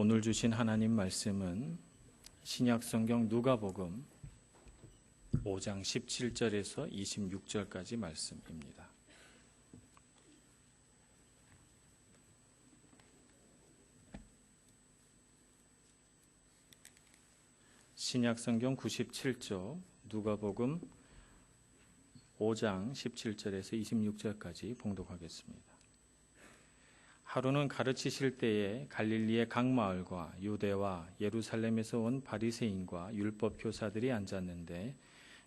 오늘 주신 하나님 말씀은 신약성경 누가복음 5장 17절에서 26절까지 말씀입니다. 신약성경 97조 누가복음 5장 17절에서 26절까지 봉독하겠습니다. 하루는 가르치실 때에 갈릴리의 각 마을과 유대와 예루살렘에서 온 바리새인과 율법 교사들이 앉았는데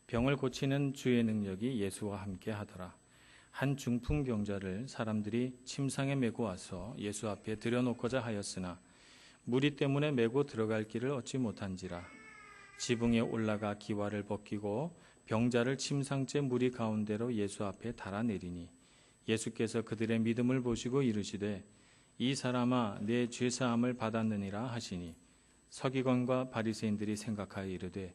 병을 고치는 주의 능력이 예수와 함께 하더라. 한 중풍병자를 사람들이 침상에 메고 와서 예수 앞에 들여놓고자 하였으나 무리 때문에 메고 들어갈 길을 얻지 못한지라. 지붕에 올라가 기와를 벗기고 병자를 침상째 무리 가운데로 예수 앞에 달아내리니 예수께서 그들의 믿음을 보시고 이르시되 이 사람아 내 죄사함을 받았느니라 하시니 서기관과 바리새인들이 생각하여 이르되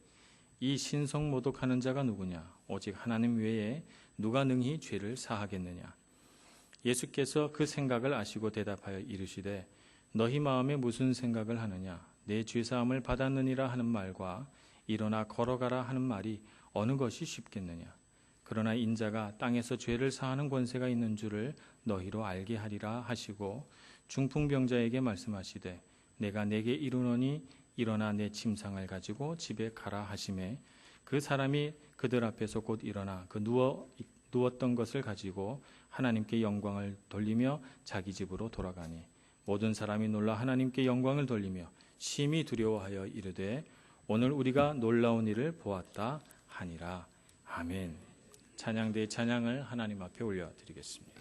이 신성 모독하는 자가 누구냐 오직 하나님 외에 누가 능히 죄를 사하겠느냐. 예수께서 그 생각을 아시고 대답하여 이르시되 너희 마음에 무슨 생각을 하느냐. 내 죄사함을 받았느니라 하는 말과 일어나 걸어가라 하는 말이 어느 것이 쉽겠느냐. 그러나 인자가 땅에서 죄를 사하는 권세가 있는 줄을 너희로 알게 하리라 하시고 중풍병자에게 말씀하시되 내가 내게 이르노니 일어나 내 침상을 가지고 집에 가라 하시매 그 사람이 그들 앞에서 곧 일어나 그 누웠던 것을 가지고 하나님께 영광을 돌리며 자기 집으로 돌아가니 모든 사람이 놀라 하나님께 영광을 돌리며 심히 두려워하여 이르되 오늘 우리가 놀라운 일을 보았다 하니라. 아멘. 찬양대의 찬양을 하나님 앞에 올려드리겠습니다.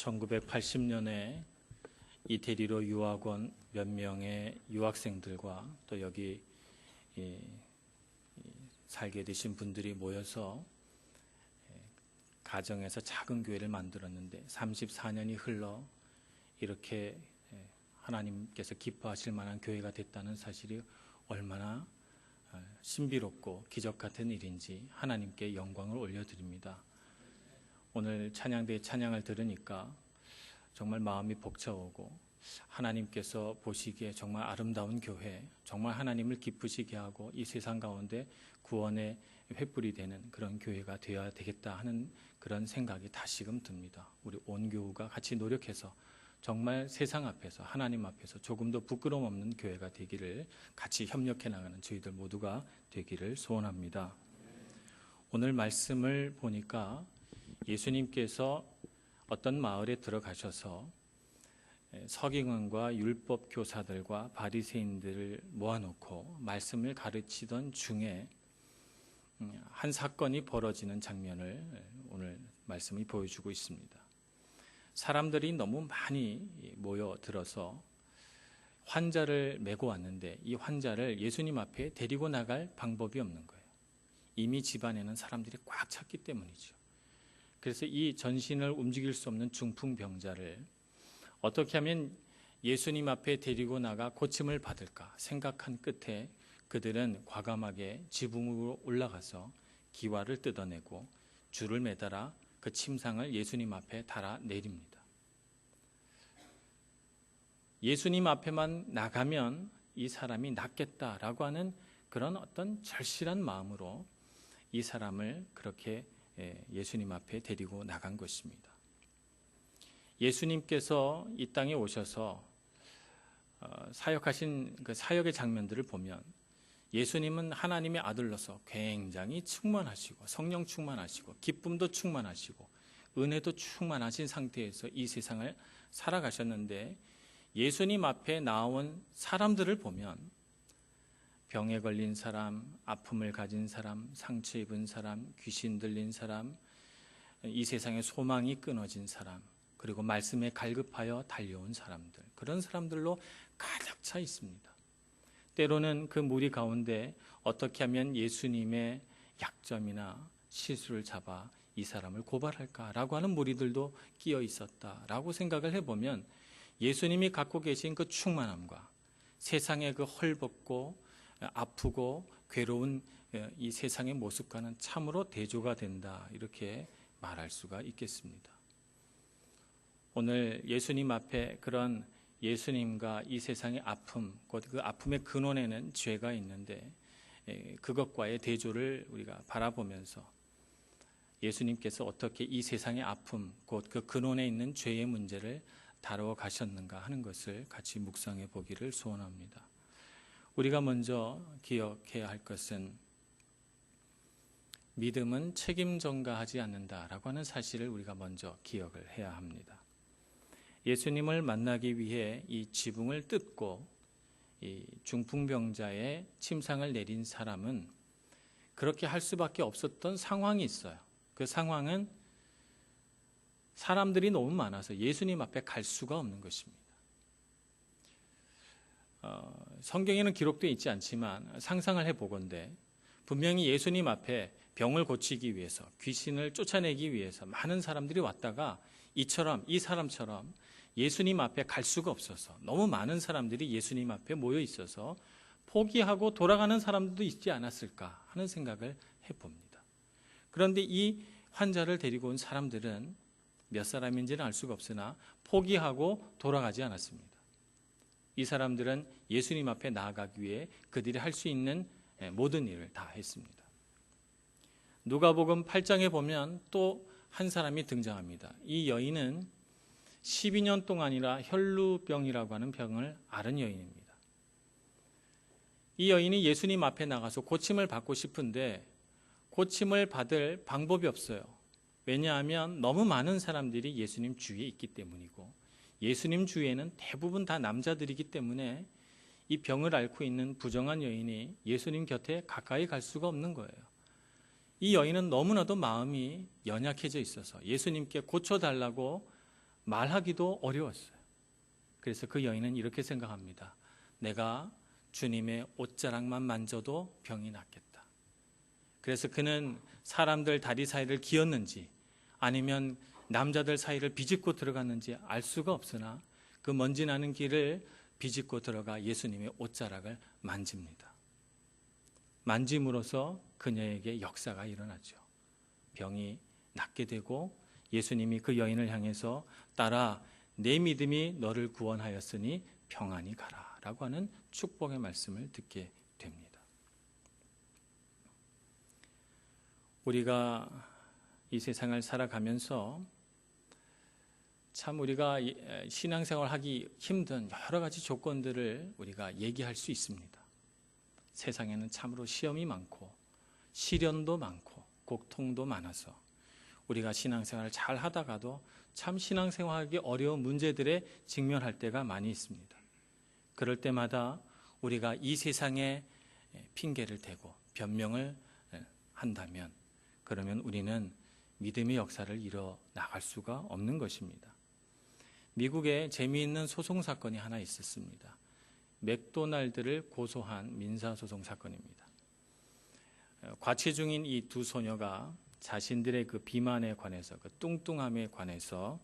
1980년에 이태리로 유학 온 몇 명의 유학생들과 또 여기 살게 되신 분들이 모여서 가정에서 작은 교회를 만들었는데 34년이 흘러 이렇게 하나님께서 기뻐하실 만한 교회가 됐다는 사실이 얼마나 신비롭고 기적 같은 일인지 하나님께 영광을 올려드립니다. 오늘 찬양대의 찬양을 들으니까 정말 마음이 벅차오고 하나님께서 보시기에 정말 아름다운 교회, 정말 하나님을 기쁘시게 하고 이 세상 가운데 구원의 횃불이 되는 그런 교회가 되어야 되겠다 하는 그런 생각이 다시금 듭니다. 우리 온 교우가 같이 노력해서 정말 세상 앞에서 하나님 앞에서 조금도 부끄러움 없는 교회가 되기를 같이 협력해 나가는 저희들 모두가 되기를 소원합니다. 오늘 말씀을 보니까 예수님께서 어떤 마을에 들어가셔서 서기관과 율법 교사들과 바리새인들을 모아놓고 말씀을 가르치던 중에 한 사건이 벌어지는 장면을 오늘 말씀이 보여주고 있습니다. 사람들이 너무 많이 모여들어서 환자를 메고 왔는데 이 환자를 예수님 앞에 데리고 나갈 방법이 없는 거예요. 이미 집안에는 사람들이 꽉 찼기 때문이죠. 그래서 이 전신을 움직일 수 없는 중풍병자를 어떻게 하면 예수님 앞에 데리고 나가 고침을 받을까 생각한 끝에 그들은 과감하게 지붕으로 올라가서 기와를 뜯어내고 줄을 매달아 그 침상을 예수님 앞에 달아 내립니다. 예수님 앞에만 나가면 이 사람이 낫겠다라고 하는 그런 어떤 절실한 마음으로 이 사람을 그렇게 예수님 앞에 데리고 나간 것입니다. 예수님께서 이 땅에 오셔서 사역하신 그 사역의 장면들을 보면 예수님은 하나님의 아들로서 굉장히 충만하시고 성령 충만하시고 기쁨도 충만하시고 은혜도 충만하신 상태에서 이 세상을 살아가셨는데 예수님 앞에 나온 사람들을 보면 병에 걸린 사람, 아픔을 가진 사람, 상처 입은 사람, 귀신 들린 사람, 이 세상에 소망이 끊어진 사람, 그리고 말씀에 갈급하여 달려온 사람들, 그런 사람들로 가득 차 있습니다. 때로는 그 무리 가운데 어떻게 하면 예수님의 약점이나 실수를 잡아 이 사람을 고발할까라고 하는 무리들도 끼어 있었다라고 생각을 해보면 예수님이 갖고 계신 그 충만함과 세상의 그 헐벗고 아프고 괴로운 이 세상의 모습과는 참으로 대조가 된다, 이렇게 말할 수가 있겠습니다. 오늘 예수님 앞에 그런 예수님과 이 세상의 아픔, 곧 그 아픔의 근원에는 죄가 있는데 그것과의 대조를 우리가 바라보면서 예수님께서 어떻게 이 세상의 아픔, 곧 그 근원에 있는 죄의 문제를 다루어 가셨는가 하는 것을 같이 묵상해 보기를 소원합니다. 우리가 먼저 기억해야 할 것은 믿음은 책임 전가하지 않는다라고 하는 사실을 우리가 먼저 기억을 해야 합니다. 예수님을 만나기 위해 이 지붕을 뜯고 이 중풍병자의 침상을 내린 사람은 그렇게 할 수밖에 없었던 상황이 있어요. 그 상황은 사람들이 너무 많아서 예수님 앞에 갈 수가 없는 것입니다. 성경에는 기록되어 있지 않지만 상상을 해보건대 분명히 예수님 앞에 병을 고치기 위해서, 귀신을 쫓아내기 위해서 많은 사람들이 왔다가 이 사람처럼 예수님 앞에 갈 수가 없어서 너무 많은 사람들이 예수님 앞에 모여 있어서 포기하고 돌아가는 사람들도 있지 않았을까 하는 생각을 해봅니다. 그런데 이 환자를 데리고 온 사람들은 몇 사람인지는 알 수가 없으나 포기하고 돌아가지 않았습니다. 이 사람들은 예수님 앞에 나아가기 위해 그들이 할 수 있는 모든 일을 다 했습니다. 누가복음 8장에 보면 또 한 사람이 등장합니다. 이 여인은 12년 동안이나 혈루병이라고 하는 병을 앓은 여인입니다. 이 여인이 예수님 앞에 나가서 고침을 받고 싶은데 고침을 받을 방법이 없어요. 왜냐하면 너무 많은 사람들이 예수님 주위에 있기 때문이고 예수님 주위에는 대부분 다 남자들이기 때문에 이 병을 앓고 있는 부정한 여인이 예수님 곁에 가까이 갈 수가 없는 거예요. 이 여인은 너무나도 마음이 연약해져 있어서 예수님께 고쳐달라고 말하기도 어려웠어요. 그래서 그 여인은 이렇게 생각합니다. 내가 주님의 옷자락만 만져도 병이 낫겠다. 그래서 그는 사람들 다리 사이를 기었는지 아니면 남자들 사이를 비집고 들어갔는지 알 수가 없으나 그 먼지 나는 길을 비집고 들어가 예수님의 옷자락을 만집니다. 만짐으로써 그녀에게 역사가 일어나죠. 병이 낫게 되고 예수님이 그 여인을 향해서 따라 내 믿음이 너를 구원하였으니 평안히 가라 라고 하는 축복의 말씀을 듣게 됩니다. 우리가 이 세상을 살아가면서 참 우리가 신앙생활 하기 힘든 여러 가지 조건들을 우리가 얘기할 수 있습니다. 세상에는 참으로 시험이 많고 시련도 많고 고통도 많아서 우리가 신앙생활을 잘 하다가도 참 신앙생활하기 어려운 문제들에 직면할 때가 많이 있습니다. 그럴 때마다 우리가 이 세상에 핑계를 대고 변명을 한다면 그러면 우리는 믿음의 역사를 이뤄 나갈 수가 없는 것입니다. 미국에 재미있는 소송 사건이 하나 있었습니다. 맥도날드를 고소한 민사소송 사건입니다. 과체 중인 이 두 소녀가 자신들의 그 비만에 관해서, 그 뚱뚱함에 관해서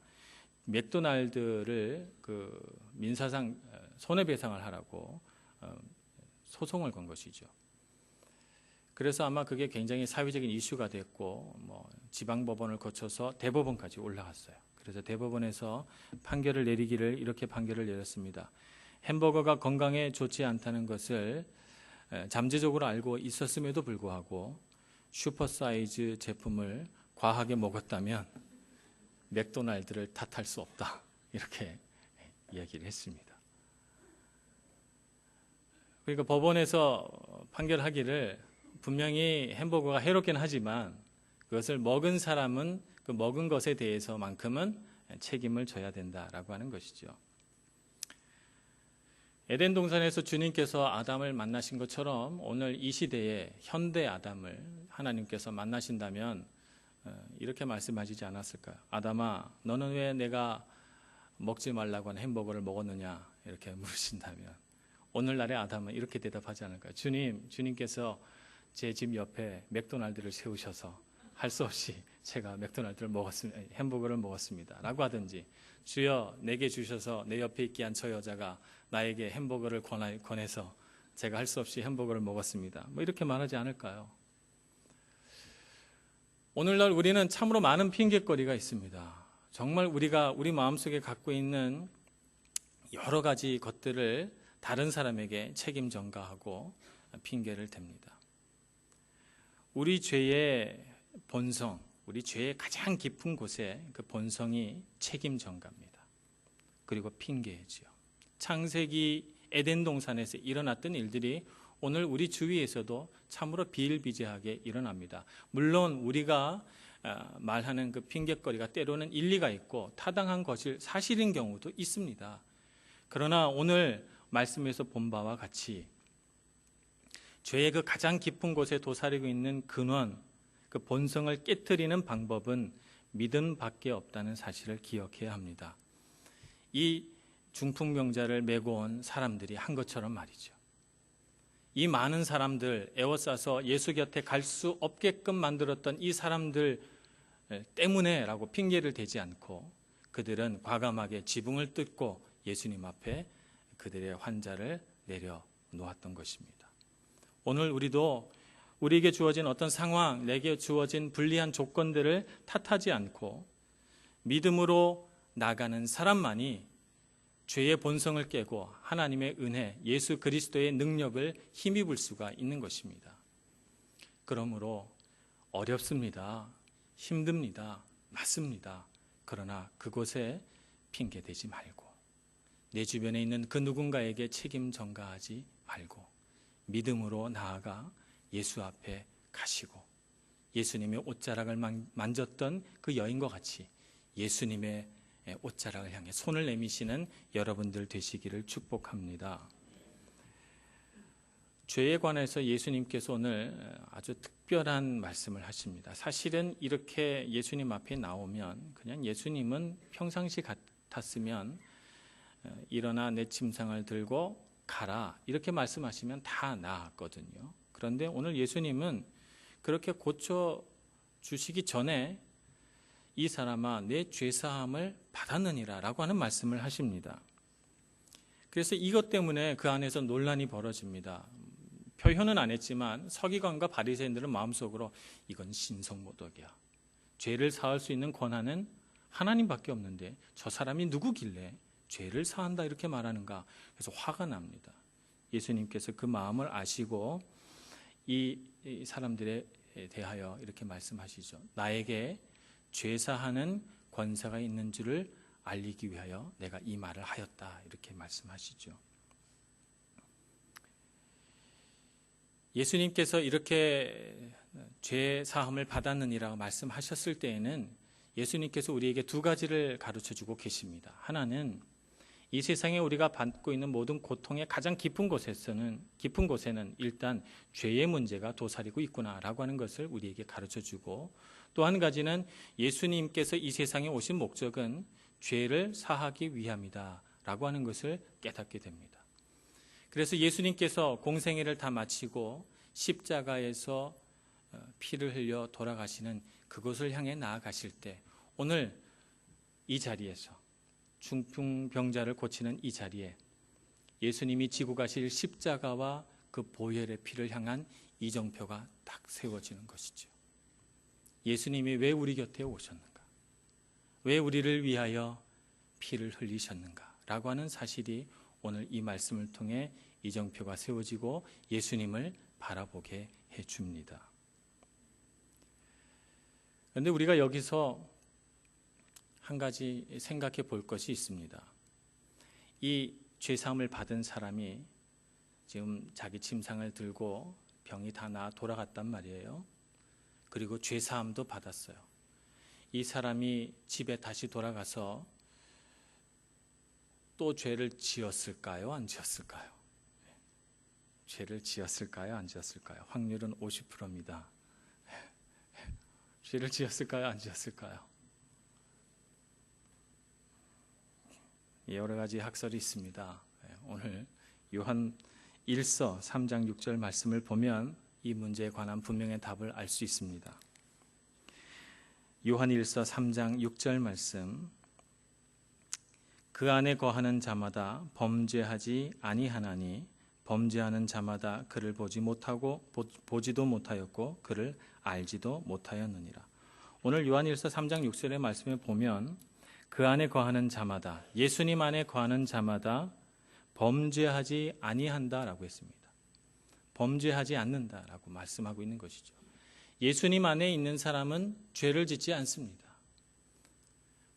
맥도날드를 그 민사상 손해배상을 하라고 소송을 건 것이죠. 그래서 아마 그게 굉장히 사회적인 이슈가 됐고 지방법원을 거쳐서 대법원까지 올라갔어요. 그래서 대법원에서 판결을 내리기를 이렇게 판결을 내렸습니다. 햄버거가 건강에 좋지 않다는 것을 잠재적으로 알고 있었음에도 불구하고 슈퍼사이즈 제품을 과하게 먹었다면 맥도날드를 탓할 수 없다. 이렇게 이야기를 했습니다. 그러니까 법원에서 판결하기를 분명히 햄버거가 해롭긴 하지만 그것을 먹은 사람은 그 먹은 것에 대해서만큼은 책임을 져야 된다라고 하는 것이죠. 에덴 동산에서 주님께서 아담을 만나신 것처럼 오늘 이 시대에 현대 아담을 하나님께서 만나신다면 이렇게 말씀하시지 않았을까요? 아담아, 너는 왜 내가 먹지 말라고 하는 햄버거를 먹었느냐? 이렇게 물으신다면 오늘날의 아담은 이렇게 대답하지 않을까요? 주님께서 제 집 옆에 맥도날드를 세우셔서 할 수 없이 제가 맥도날드를 먹었습니다. 햄버거를 먹었습니다. 라고 하든지 주여 내게 주셔서 내 옆에 있게 한 저 여자가 나에게 햄버거를 권해서 제가 할 수 없이 햄버거를 먹었습니다. 이렇게 말하지 않을까요? 오늘날 우리는 참으로 많은 핑계거리가 있습니다. 정말 우리가 우리 마음속에 갖고 있는 여러 가지 것들을 다른 사람에게 책임 전가하고 핑계를 댑니다. 우리 죄의 본성, 우리 죄의 가장 깊은 곳에 그 본성이 책임 전가입니다. 그리고 핑계지요. 창세기 에덴 동산에서 일어났던 일들이 오늘 우리 주위에서도 참으로 비일비재하게 일어납니다. 물론 우리가 말하는 그 핑계거리가 때로는 일리가 있고 타당한 것이 사실인 경우도 있습니다. 그러나 오늘 말씀에서 본 바와 같이 죄의 그 가장 깊은 곳에 도사리고 있는 근원, 그 본성을 깨트리는 방법은 믿음밖에 없다는 사실을 기억해야 합니다. 이 중풍병자를 메고 온 사람들이 한 것처럼 말이죠. 이 많은 사람들 에워싸서 예수 곁에 갈 수 없게끔 만들었던 이 사람들 때문에라고 핑계를 대지 않고 그들은 과감하게 지붕을 뜯고 예수님 앞에 그들의 환자를 내려놓았던 것입니다. 오늘 우리도 우리에게 주어진 어떤 상황, 내게 주어진 불리한 조건들을 탓하지 않고 믿음으로 나가는 사람만이 죄의 본성을 깨고 하나님의 은혜, 예수 그리스도의 능력을 힘입을 수가 있는 것입니다. 그러므로 어렵습니다. 힘듭니다. 맞습니다. 그러나 그곳에 핑계대지 말고 내 주변에 있는 그 누군가에게 책임 전가하지 말고 믿음으로 나아가 예수 앞에 가시고 예수님의 옷자락을 만졌던 그 여인과 같이 예수님의 옷자락을 향해 손을 내미시는 여러분들 되시기를 축복합니다. 죄에 관해서 예수님께서 오늘 아주 특별한 말씀을 하십니다. 사실은 이렇게 예수님 앞에 나오면 그냥 예수님은 평상시 탔으면 일어나 내 침상을 들고 가라 이렇게 말씀하시면 다 나았거든요. 그런데 오늘 예수님은 그렇게 고쳐주시기 전에 이 사람아 내 죄사함을 받았느니라 라고 하는 말씀을 하십니다. 그래서 이것 때문에 그 안에서 논란이 벌어집니다. 표현은 안 했지만 서기관과 바리새인들은 마음속으로 이건 신성모독이야. 죄를 사할 수 있는 권한은 하나님밖에 없는데 저 사람이 누구길래 죄를 사한다 이렇게 말하는가. 그래서 화가 납니다. 예수님께서 그 마음을 아시고 이 사람들에 대하여 이렇게 말씀하시죠. 나에게 죄사하는 권세가 있는 줄을 알리기 위하여 내가 이 말을 하였다 이렇게 말씀하시죠. 예수님께서 이렇게 죄 사함을 받았느니라고 말씀하셨을 때에는 예수님께서 우리에게 두 가지를 가르쳐주고 계십니다. 하나는 이 세상에 우리가 받고 있는 모든 고통의 가장 깊은 곳에는 일단 죄의 문제가 도사리고 있구나라고 하는 것을 우리에게 가르쳐주고, 또 한 가지는 예수님께서 이 세상에 오신 목적은 죄를 사하기 위함이다라고 하는 것을 깨닫게 됩니다. 그래서 예수님께서 공생애를 다 마치고 십자가에서 피를 흘려 돌아가시는 그곳을 향해 나아가실 때, 오늘 이 자리에서 중풍병자를 고치는 이 자리에 예수님이 지고 가실 십자가와 그 보혈의 피를 향한 이정표가 딱 세워지는 것이죠. 예수님이 왜 우리 곁에 오셨는가? 왜 우리를 위하여 피를 흘리셨는가? 라고 하는 사실이 오늘 이 말씀을 통해 이정표가 세워지고 예수님을 바라보게 해줍니다. 그런데 우리가 여기서 한 가지 생각해 볼 것이 있습니다. 이 죄사함을 받은 사람이 지금 자기 침상을 들고 병이 다 나아 돌아갔단 말이에요. 그리고 죄사함도 받았어요. 이 사람이 집에 다시 돌아가서 또 죄를 지었을까요? 안 지었을까요? 죄를 지었을까요? 안 지었을까요? 확률은 50%입니다. 죄를 지었을까요? 안 지었을까요? 여러 가지 학설이 있습니다. 오늘 요한 1서 3장 6절 말씀을 보면 이 문제에 관한 분명한 답을 알 수 있습니다. 요한 1서 3장 6절 말씀, 그 안에 거하는 자마다 범죄하지 아니하나니 범죄하는 자마다 그를 보지도 못하였고 그를 알지도 못하였느니라. 오늘 요한 1서 3장 6절의 말씀에 보면 그 안에 거하는 자마다, 예수님 안에 거하는 자마다 범죄하지 아니한다라고 했습니다. 범죄하지 않는다라고 말씀하고 있는 것이죠. 예수님 안에 있는 사람은 죄를 짓지 않습니다.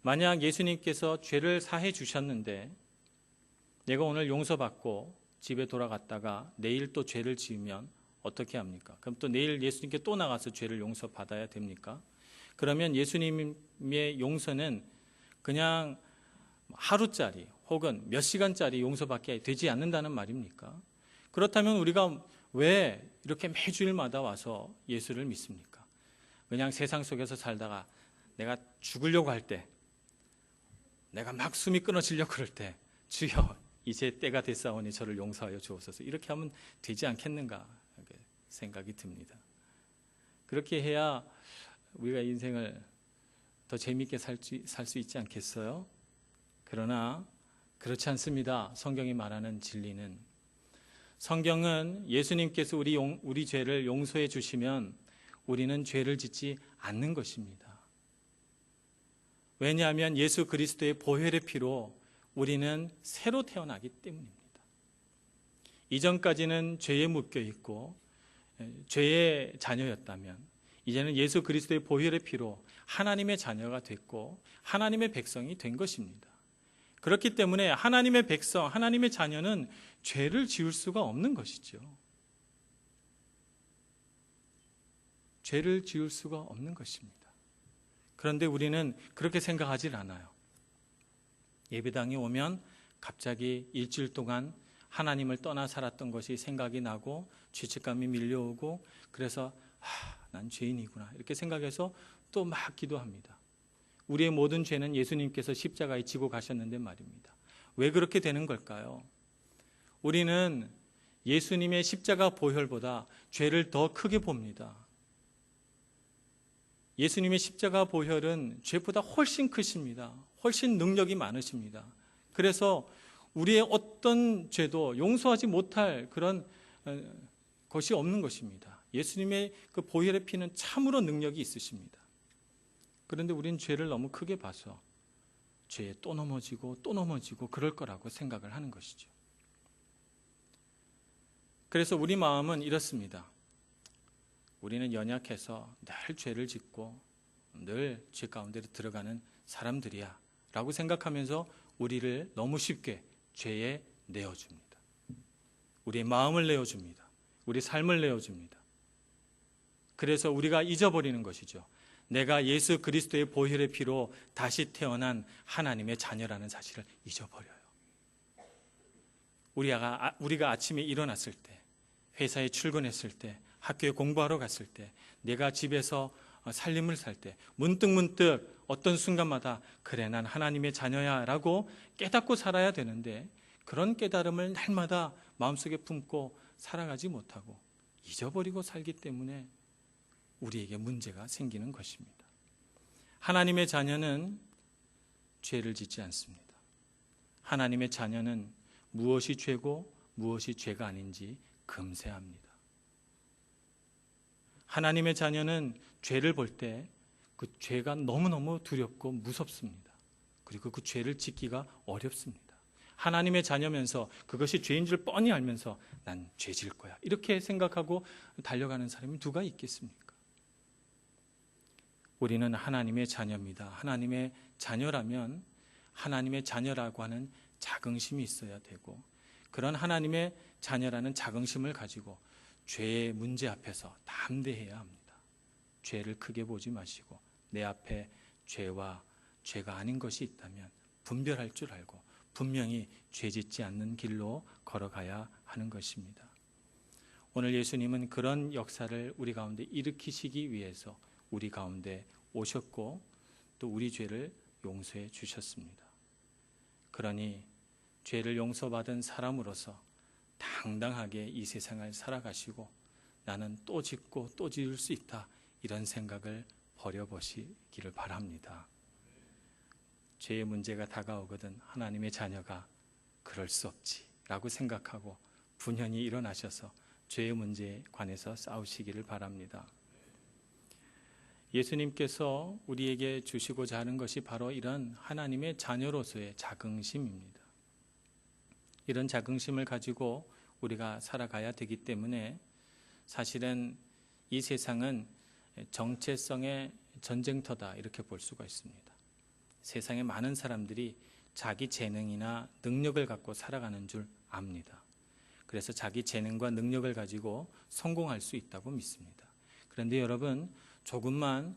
만약 예수님께서 죄를 사해 주셨는데 내가 오늘 용서받고 집에 돌아갔다가 내일 또 죄를 지으면 어떻게 합니까? 그럼 또 내일 예수님께 또 나가서 죄를 용서받아야 됩니까? 그러면 예수님의 용서는 그냥 하루짜리 혹은 몇 시간짜리 용서밖에 되지 않는다는 말입니까? 그렇다면 우리가 왜 이렇게 매주일마다 와서 예수를 믿습니까? 그냥 세상 속에서 살다가 내가 죽으려고 할 때, 내가 막 숨이 끊어지려고 그럴 때, 주여 이제 때가 됐사오니 저를 용서하여 주옵소서, 이렇게 하면 되지 않겠는가 생각이 듭니다. 그렇게 해야 우리가 인생을 더 재미있게 살 수 있지 않겠어요? 그러나 그렇지 않습니다. 성경이 말하는 진리는, 성경은 예수님께서 우리 죄를 용서해 주시면 우리는 죄를 짓지 않는 것입니다. 왜냐하면 예수 그리스도의 보혈의 피로 우리는 새로 태어나기 때문입니다. 이전까지는 죄에 묶여 있고 죄의 자녀였다면 이제는 예수 그리스도의 보혈의 피로 하나님의 자녀가 됐고 하나님의 백성이 된 것입니다. 그렇기 때문에 하나님의 백성, 하나님의 자녀는 죄를 지을 수가 없는 것이죠. 죄를 지을 수가 없는 것입니다. 그런데 우리는 그렇게 생각하지 않아요. 예배당에 오면 갑자기 일주일 동안 하나님을 떠나 살았던 것이 생각이 나고 죄책감이 밀려오고, 그래서 난 죄인이구나 이렇게 생각해서 또 막 기도합니다. 우리의 모든 죄는 예수님께서 십자가에 지고 가셨는데 말입니다. 왜 그렇게 되는 걸까요? 우리는 예수님의 십자가 보혈보다 죄를 더 크게 봅니다. 예수님의 십자가 보혈은 죄보다 훨씬 크십니다. 훨씬 능력이 많으십니다. 그래서 우리의 어떤 죄도 용서하지 못할 그런 것이 없는 것입니다. 예수님의 그 보혈의 피는 참으로 능력이 있으십니다. 그런데 우리는 죄를 너무 크게 봐서 죄에 또 넘어지고 또 넘어지고 그럴 거라고 생각을 하는 것이죠. 그래서 우리 마음은 이렇습니다. 우리는 연약해서 늘 죄를 짓고 늘 죄 가운데로 들어가는 사람들이야 라고 생각하면서 우리를 너무 쉽게 죄에 내어줍니다. 우리의 마음을 내어줍니다. 우리 삶을 내어줍니다. 그래서 우리가 잊어버리는 것이죠. 내가 예수 그리스도의 보혈의 피로 다시 태어난 하나님의 자녀라는 사실을 잊어버려요. 우리가 아침에 일어났을 때, 회사에 출근했을 때, 학교에 공부하러 갔을 때, 내가 집에서 살림을 살 때 문득문득 어떤 순간마다 그래 난 하나님의 자녀야 라고 깨닫고 살아야 되는데 그런 깨달음을 날마다 마음속에 품고 살아가지 못하고 잊어버리고 살기 때문에 우리에게 문제가 생기는 것입니다. 하나님의 자녀는 죄를 짓지 않습니다. 하나님의 자녀는 무엇이 죄고 무엇이 죄가 아닌지 금세합니다. 하나님의 자녀는 죄를 볼 때 그 죄가 너무너무 두렵고 무섭습니다. 그리고 그 죄를 짓기가 어렵습니다. 하나님의 자녀면서 그것이 죄인 줄 뻔히 알면서 난 죄 질 거야 이렇게 생각하고 달려가는 사람이 누가 있겠습니까? 우리는 하나님의 자녀입니다. 하나님의 자녀라면 하나님의 자녀라고 하는 자긍심이 있어야 되고 그런 하나님의 자녀라는 자긍심을 가지고 죄의 문제 앞에서 담대해야 합니다. 죄를 크게 보지 마시고 내 앞에 죄와 죄가 아닌 것이 있다면 분별할 줄 알고 분명히 죄 짓지 않는 길로 걸어가야 하는 것입니다. 오늘 예수님은 그런 역사를 우리 가운데 일으키시기 위해서 우리 가운데 오셨고 또 우리 죄를 용서해 주셨습니다. 그러니 죄를 용서받은 사람으로서 당당하게 이 세상을 살아가시고 나는 또 짓고 또 지을 수 있다 이런 생각을 버려보시기를 바랍니다. 죄의 문제가 다가오거든 하나님의 자녀가 그럴 수 없지 라고 생각하고 분연히 일어나셔서 죄의 문제에 관해서 싸우시기를 바랍니다. 예수님께서 우리에게 주시고자 하는 것이 바로 이런 하나님의 자녀로서의 자긍심입니다. 이런 자긍심을 가지고 우리가 살아가야 되기 때문에 사실은 이 세상은 정체성의 전쟁터다 이렇게 볼 수가 있습니다. 세상에 많은 사람들이 자기 재능이나 능력을 갖고 살아가는 줄 압니다. 그래서 자기 재능과 능력을 가지고 성공할 수 있다고 믿습니다. 그런데 여러분 조금만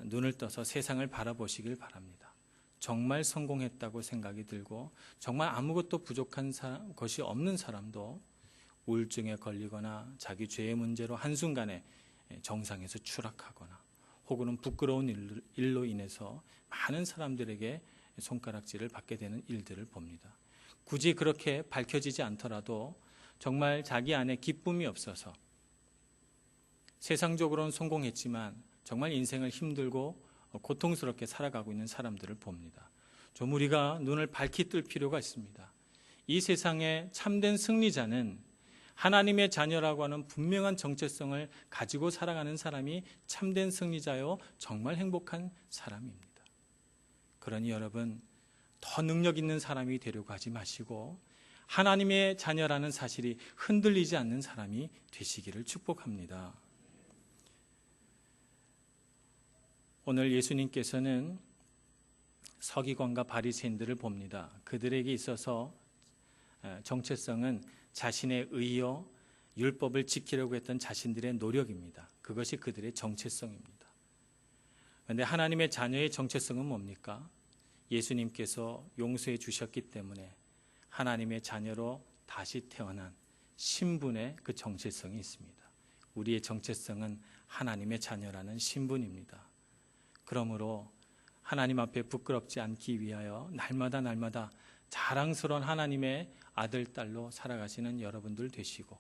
눈을 떠서 세상을 바라보시길 바랍니다. 정말 성공했다고 생각이 들고 정말 아무것도 부족한 것이 없는 사람도 우울증에 걸리거나 자기 죄의 문제로 한순간에 정상에서 추락하거나 혹은 부끄러운 일로 인해서 많은 사람들에게 손가락질을 받게 되는 일들을 봅니다. 굳이 그렇게 밝혀지지 않더라도 정말 자기 안에 기쁨이 없어서 세상적으로는 성공했지만 정말 인생을 힘들고 고통스럽게 살아가고 있는 사람들을 봅니다. 좀 우리가 눈을 밝히 뜰 필요가 있습니다. 이 세상의 참된 승리자는 하나님의 자녀라고 하는 분명한 정체성을 가지고 살아가는 사람이 참된 승리자요 정말 행복한 사람입니다. 그러니 여러분 더 능력 있는 사람이 되려고 하지 마시고 하나님의 자녀라는 사실이 흔들리지 않는 사람이 되시기를 축복합니다. 오늘 예수님께서는 서기관과 바리새인들을 봅니다. 그들에게 있어서 정체성은 자신의 의요, 율법을 지키려고 했던 자신들의 노력입니다. 그것이 그들의 정체성입니다. 그런데 하나님의 자녀의 정체성은 뭡니까? 예수님께서 용서해 주셨기 때문에 하나님의 자녀로 다시 태어난 신분의 그 정체성이 있습니다. 우리의 정체성은 하나님의 자녀라는 신분입니다. 그러므로 하나님 앞에 부끄럽지 않기 위하여 날마다 자랑스러운 하나님의 아들, 딸로 살아가시는 여러분들 되시고,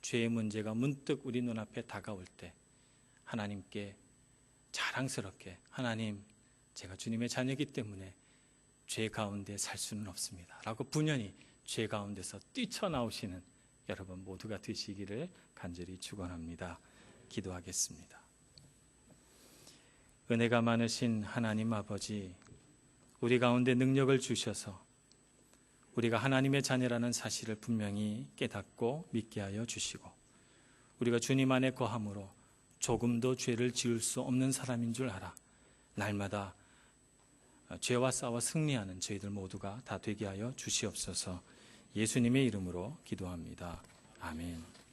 죄의 문제가 문득 우리 눈앞에 다가올 때 하나님께 자랑스럽게, 하나님, 제가 주님의 자녀이기 때문에 죄 가운데 살 수는 없습니다 라고 분연히 죄 가운데서 뛰쳐나오시는 여러분 모두가 되시기를 간절히 축원합니다. 기도하겠습니다. 은혜가 많으신 하나님 아버지, 우리 가운데 능력을 주셔서 우리가 하나님의 자녀라는 사실을 분명히 깨닫고 믿게 하여 주시고, 우리가 주님 안에 거함으로 조금도 죄를 지을 수 없는 사람인 줄 알아 날마다 죄와 싸워 승리하는 저희들 모두가 다 되게 하여 주시옵소서. 예수님의 이름으로 기도합니다. 아멘.